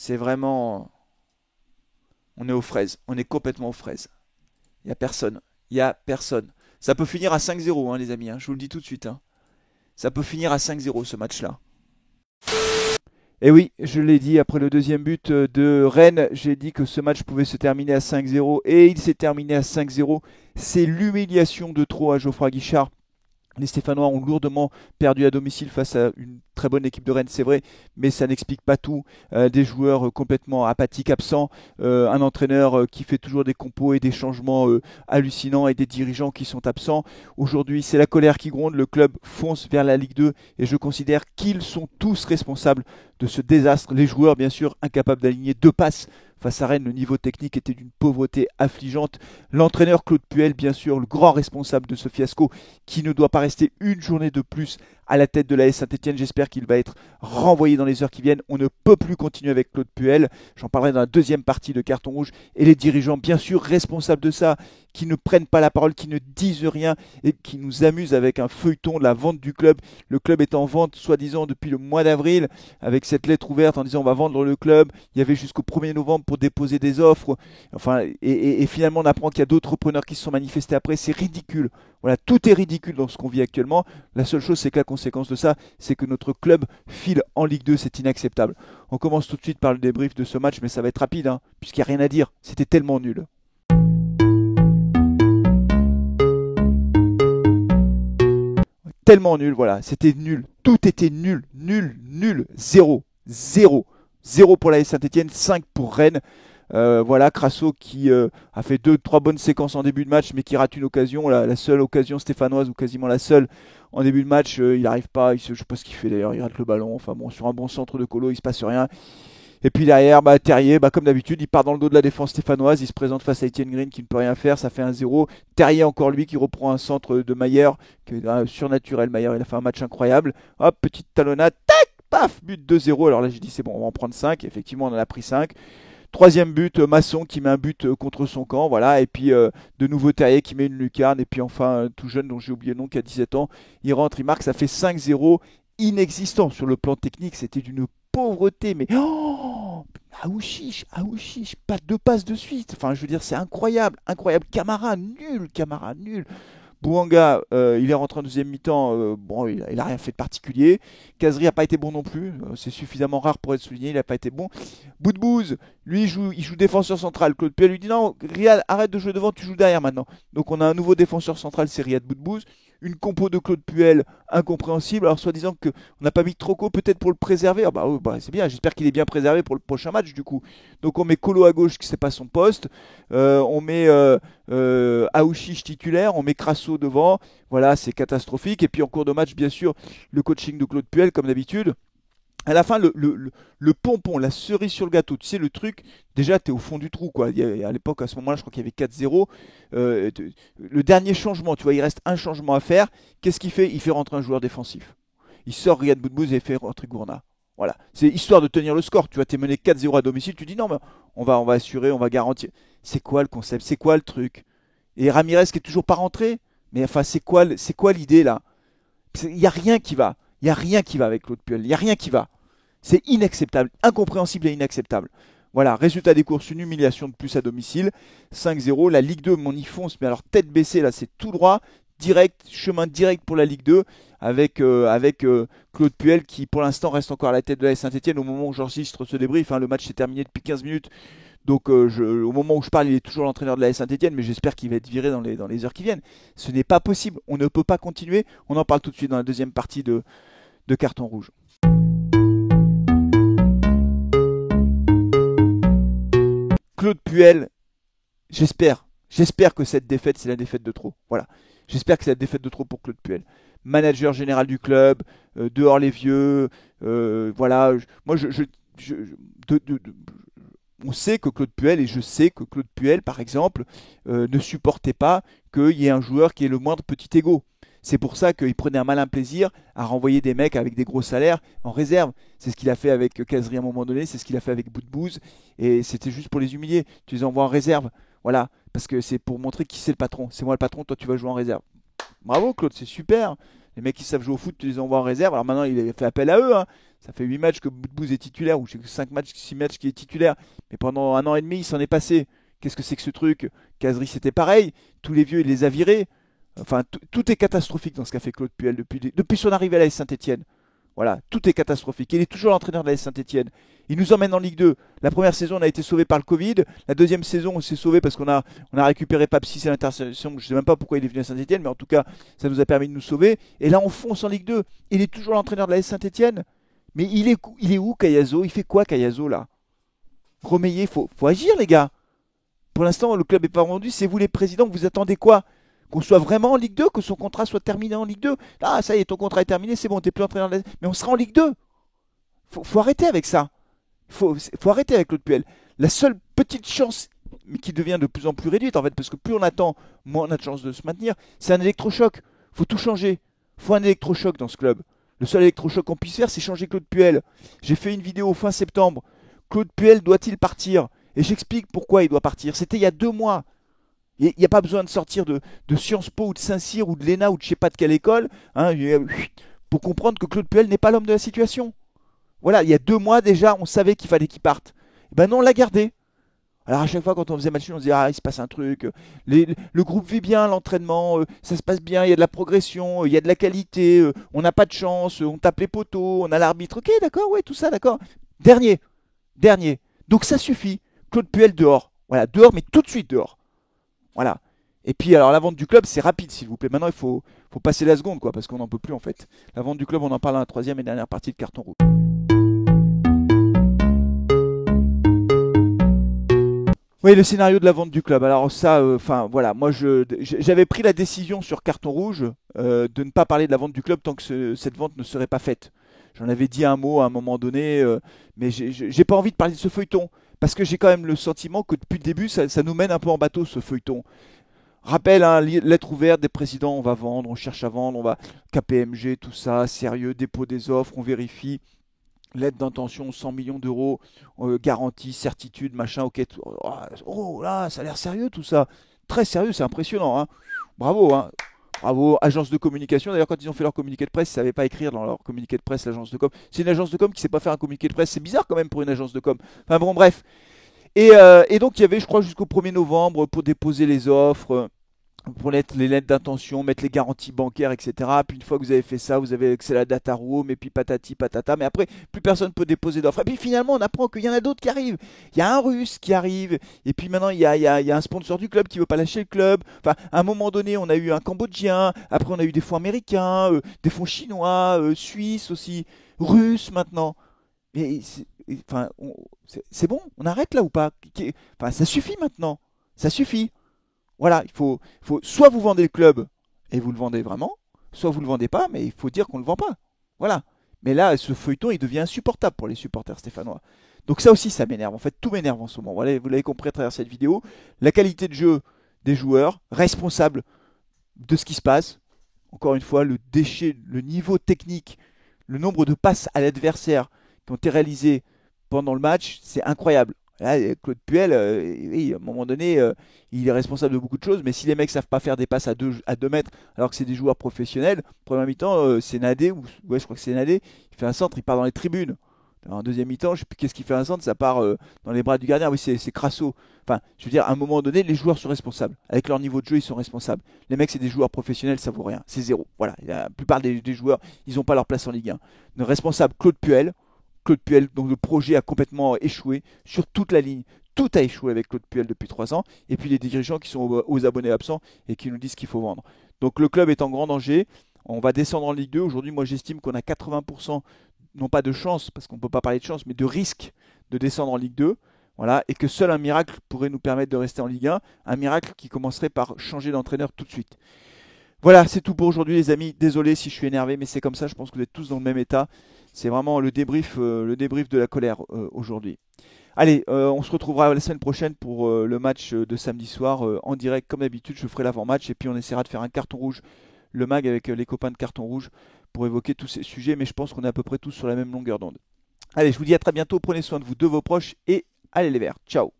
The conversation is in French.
C'est vraiment... On est aux fraises. On est complètement aux fraises. Il n'y a personne. Il n'y a personne. Ça peut finir à 5-0, hein, les amis, hein, je vous le dis tout de suite, hein. Ça peut finir à 5-0 ce match-là. Et oui, je l'ai dit, après le deuxième but de Rennes, j'ai dit que ce match pouvait se terminer à 5-0 et il s'est terminé à 5-0. C'est l'humiliation de trop à Geoffroy Guichard. Les Stéphanois ont lourdement perdu à domicile face à une très bonne équipe de Rennes, c'est vrai, mais ça n'explique pas tout. Des joueurs complètement apathiques, absents, un entraîneur qui fait toujours des compos et des changements hallucinants et des dirigeants qui sont absents. Aujourd'hui, c'est la colère qui gronde, le club fonce vers la Ligue 2 et je considère qu'ils sont tous responsables de ce désastre. Les joueurs, bien sûr, incapables d'aligner deux passes. Face à Rennes, le niveau technique était d'une pauvreté affligeante. L'entraîneur Claude Puel, bien sûr, le grand responsable de ce fiasco, qui ne doit pas rester une journée de plus à la tête de l'AS Saint-Etienne. J'espère qu'il va être renvoyé dans les heures qui viennent. On ne peut plus continuer avec Claude Puel. J'en parlerai dans la deuxième partie de Carton Rouge. Et les dirigeants, bien sûr, responsables de ça, qui ne prennent pas la parole, qui ne disent rien et qui nous amusent avec un feuilleton de la vente du club. Le club est en vente, soi-disant, depuis le mois d'avril, avec cette lettre ouverte en disant on va vendre le club. Il y avait jusqu'au 1er novembre pour déposer des offres. Enfin, et finalement, on apprend qu'il y a d'autres repreneurs qui se sont manifestés après. C'est ridicule. Voilà, tout est ridicule dans ce qu'on vit actuellement. La seule chose, c'est que la conséquence de ça, c'est que notre club file en Ligue 2. C'est inacceptable. On commence tout de suite par le débrief de ce match, mais ça va être rapide, hein, puisqu'il n'y a rien à dire. C'était tellement nul. Tellement nul, voilà. C'était nul. Tout était nul, nul, nul. Zéro. Zéro. Zéro pour la Saint-Etienne, 5 pour Rennes. Voilà, Crasso qui a fait deux, trois bonnes séquences en début de match, mais qui rate une occasion, la seule occasion stéphanoise, ou quasiment la seule en début de match. Il n'arrive pas, je ne sais pas ce qu'il fait d'ailleurs, il rate le ballon. Enfin bon, sur un bon centre de Colo, il se passe rien. Et puis derrière, Terrier, comme d'habitude, il part dans le dos de la défense stéphanoise, il se présente face à Etienne Green qui ne peut rien faire, ça fait 1-0. Terrier encore lui qui reprend un centre de Maillère, qui est surnaturel. Maillère, il a fait un match incroyable. Hop, petite talonnade, tac, paf, but 2-0. Alors là, j'ai dit c'est bon, on va en prendre 5. Effectivement, on en a pris 5. Troisième but, Masson qui met un but contre son camp, voilà. Et puis de nouveau Terrier qui met une lucarne. Et puis enfin, tout jeune dont j'ai oublié le nom, qui a 17 ans, il rentre, il marque, ça fait 5-0. Inexistant sur le plan technique, c'était d'une pauvreté, mais oh, Aouchiche, pas deux passes de suite. Enfin, je veux dire, c'est incroyable, incroyable. Camara, nul. Bouanga, il est rentré en deuxième mi-temps, bon, il a rien fait de particulier. Kazri n'a pas été bon non plus, c'est suffisamment rare pour être souligné, il n'a pas été bon. Boudbouz, lui, il joue défenseur central. Claude Puel lui dit non, Riyad, arrête de jouer devant, tu joues derrière maintenant. Donc on a un nouveau défenseur central, c'est Riyad Boudbouz. Une compo de Claude Puel incompréhensible. Alors soi-disant qu'on n'a pas mis Troco peut-être pour le préserver. Ah bah, c'est bien, j'espère qu'il est bien préservé pour le prochain match du coup. Donc on met Colo à gauche, qui c'est pas son poste. On met Aouchiche titulaire, on met Crasso devant. Voilà, c'est catastrophique. Et puis en cours de match, bien sûr, le coaching de Claude Puel, comme d'habitude. À la fin, le pompon, la cerise sur le gâteau, tu sais, le truc, déjà, tu es au fond du trou, quoi. À l'époque, à ce moment-là, je crois qu'il y avait 4-0. Le dernier changement, tu vois, il reste un changement à faire. Qu'est-ce qu'il fait? Il fait rentrer un joueur défensif. Il sort Riyad Boudbouz et il fait rentrer Gourna. Voilà. C'est histoire de tenir le score. Tu vois, tu es mené 4-0 à domicile. Tu dis non, mais on va assurer, on va garantir. C'est quoi le concept? C'est quoi le truc? Et Ramirez qui est toujours pas rentré? Mais enfin, c'est quoi l'idée là? Il n'y a rien qui va. Il n'y a rien qui va avec Claude Puel. Il n'y a rien qui va. C'est inacceptable, incompréhensible et inacceptable. Voilà, résultat des courses, une humiliation de plus à domicile. 5-0, la Ligue 2, on y fonce, mais alors tête baissée, là c'est tout droit, direct, chemin direct pour la Ligue 2, avec Claude Puel qui pour l'instant reste encore à la tête de la Saint-Etienne au moment où j'enregistre ce débrief. Hein, le match s'est terminé depuis 15 minutes, donc au moment où je parle, il est toujours l'entraîneur de la Saint-Etienne, mais j'espère qu'il va être viré dans les heures qui viennent. Ce n'est pas possible, on ne peut pas continuer. On en parle tout de suite dans la deuxième partie de Carton Rouge. Claude Puel, j'espère que cette défaite, c'est la défaite de trop. Voilà. J'espère que c'est la défaite de trop pour Claude Puel. Manager général du club, dehors les vieux, voilà. Moi, on sait que Claude Puel, et je sais que Claude Puel, par exemple, ne supportait pas qu'il y ait un joueur qui ait le moindre petit ego. C'est pour ça qu'il prenait un malin plaisir à renvoyer des mecs avec des gros salaires en réserve. C'est ce qu'il a fait avec Kazri à un moment donné, c'est ce qu'il a fait avec Boudbouz, et c'était juste pour les humilier. Tu les envoies en réserve, voilà, parce que c'est pour montrer qui c'est le patron. C'est moi le patron, toi tu vas jouer en réserve. Bravo Claude, c'est super. Les mecs qui savent jouer au foot, tu les envoies en réserve. Alors maintenant, il a fait appel à eux, hein. Ça fait 8 matchs que Boudbouz est titulaire, ou 5 matchs, 6 matchs qu'il est titulaire. Mais pendant 1 an et demi, il s'en est passé. Qu'est-ce que c'est que ce truc? Casery, c'était pareil. Tous les vieux, il les a virés. Enfin, tout est catastrophique dans ce qu'a fait Claude Puel depuis son arrivée à la Saint-Etienne. Voilà, tout est catastrophique. Il est toujours l'entraîneur de la Saint-Etienne. Il nous emmène en Ligue 2. La première saison, on a été sauvé par le Covid. La deuxième saison, on s'est sauvé parce qu'on a récupéré Papsis à l'interception. Je ne sais même pas pourquoi il est venu à Saint-Etienne, mais en tout cas, ça nous a permis de nous sauver. Et là, on fonce en Ligue 2. Il est toujours l'entraîneur de la Saint-Etienne. Mais il est où, Cayazo? Il fait quoi, Cayazo, là? Romeyer, faut agir, les gars. Pour l'instant, le club n'est pas vendu. C'est vous, les présidents, vous attendez quoi? Qu'on soit vraiment en Ligue 2, que son contrat soit terminé en Ligue 2. Ah, ça y est, ton contrat est terminé, c'est bon, t'es plus entraîneur de la... Mais on sera en Ligue 2. Faut arrêter avec ça. Faut arrêter avec Claude Puel. La seule petite chance, mais qui devient de plus en plus réduite, en fait, parce que plus on attend, moins on a de chance de se maintenir, c'est un électrochoc. Faut tout changer. Faut un électrochoc dans ce club. Le seul électrochoc qu'on puisse faire, c'est changer Claude Puel. J'ai fait une vidéo fin septembre. Claude Puel doit-il partir? Et j'explique pourquoi il doit partir. C'était il y a 2 mois. Il n'y a pas besoin de sortir de Sciences Po ou de Saint-Cyr ou de l'ENA ou de je sais pas de quelle école, hein, pour comprendre que Claude Puel n'est pas l'homme de la situation. Voilà, il y a 2 mois déjà, on savait qu'il fallait qu'il parte. Et ben non, on l'a gardé. Alors à chaque fois quand on faisait match, on se disait ah il se passe un truc, le groupe vit bien, l'entraînement, ça se passe bien, il y a de la progression, il y a de la qualité, on n'a pas de chance, on tape les poteaux, on a l'arbitre, ok d'accord, ouais tout ça d'accord. Dernier, dernier. Donc ça suffit. Claude Puel dehors. Voilà, dehors, mais tout de suite dehors. Voilà. Et puis alors la vente du club c'est rapide s'il vous plaît. Maintenant il faut passer la seconde quoi, parce qu'on n'en peut plus en fait. La vente du club on en parle dans la troisième et dernière partie de Carton Rouge. Oui, le scénario de la vente du club. Alors ça, enfin voilà, moi j'avais pris la décision sur Carton Rouge de ne pas parler de la vente du club tant que cette vente ne serait pas faite. J'en avais dit un mot à un moment donné, mais j'ai pas envie de parler de ce feuilleton parce que j'ai quand même le sentiment que depuis le début ça nous mène un peu en bateau ce feuilleton. Rappel, hein, lettre ouverte des présidents, on va vendre, on cherche à vendre, on va KPMG, tout ça, sérieux, dépôt des offres, on vérifie. Lettre d'intention, 100 millions d'euros, garantie, certitude, machin, ok. Oh là, ça a l'air sérieux tout ça. Très sérieux, c'est impressionnant. Hein. Bravo, hein. Bravo, agence de communication. D'ailleurs, quand ils ont fait leur communiqué de presse, ils ne savaient pas écrire dans leur communiqué de presse l'agence de com. C'est une agence de com qui ne sait pas faire un communiqué de presse. C'est bizarre quand même pour une agence de com. Enfin bon, bref. Et donc, il y avait, je crois, jusqu'au 1er novembre pour déposer les offres. Pour les lettres d'intention, mettre les garanties bancaires, etc. Puis une fois que vous avez fait ça, vous avez accès à la data room, et puis patati patata. Mais après, plus personne ne peut déposer d'offres. Et puis finalement, on apprend qu'il y en a d'autres qui arrivent. Il y a un Russe qui arrive, et puis maintenant, il y a un sponsor du club qui veut pas lâcher le club. Enfin, à un moment donné, on a eu un Cambodgien, après on a eu des fonds américains, des fonds chinois, suisses aussi, russes maintenant. Mais enfin, c'est bon, on arrête là ou pas? Enfin, ça suffit maintenant. Ça suffit. Voilà, il faut soit vous vendez le club et vous le vendez vraiment, soit vous le vendez pas, mais il faut dire qu'on le vend pas. Voilà. Mais là, ce feuilleton, il devient insupportable pour les supporters stéphanois. Donc ça aussi, ça m'énerve. En fait, tout m'énerve en ce moment. Voilà, vous l'avez compris à travers cette vidéo. La qualité de jeu des joueurs, responsable de ce qui se passe. Encore une fois, le déchet, le niveau technique, le nombre de passes à l'adversaire qui ont été réalisées pendant le match, c'est incroyable. Là, Claude Puel, oui, à un moment donné, il est responsable de beaucoup de choses, mais si les mecs savent pas faire des passes à 2 mètres, alors que c'est des joueurs professionnels, première mi-temps, c'est Nadé, ouais, je crois que c'est Nadé, il fait un centre, il part dans les tribunes. En deuxième mi-temps, je sais plus qu'est-ce qu'il fait un centre, ça part dans les bras du gardien, oui, c'est Crasso. Enfin, je veux dire, à un moment donné, les joueurs sont responsables. Avec leur niveau de jeu, ils sont responsables. Les mecs, c'est des joueurs professionnels, ça vaut rien, c'est zéro. Voilà, la plupart des joueurs, ils n'ont pas leur place en Ligue 1. Le responsable, Claude Puel. Claude Puel, donc le projet a complètement échoué sur toute la ligne. Tout a échoué avec Claude Puel depuis 3 ans. Et puis les dirigeants qui sont aux abonnés absents et qui nous disent qu'il faut vendre. Donc le club est en grand danger. On va descendre en Ligue 2. Aujourd'hui, moi j'estime qu'on a 80%, non pas de chance, parce qu'on ne peut pas parler de chance, mais de risque de descendre en Ligue 2. Voilà, et que seul un miracle pourrait nous permettre de rester en Ligue 1. Un miracle qui commencerait par changer d'entraîneur tout de suite. Voilà, c'est tout pour aujourd'hui les amis. Désolé si je suis énervé, mais c'est comme ça. Je pense que vous êtes tous dans le même état. C'est vraiment le débrief de la colère aujourd'hui. Allez, on se retrouvera la semaine prochaine pour le match de samedi soir en direct. Comme d'habitude, je ferai l'avant-match et puis on essaiera de faire un carton rouge, le mag avec les copains de carton rouge pour évoquer tous ces sujets. Mais je pense qu'on est à peu près tous sur la même longueur d'onde. Allez, je vous dis à très bientôt. Prenez soin de vous, de vos proches et allez les Verts. Ciao.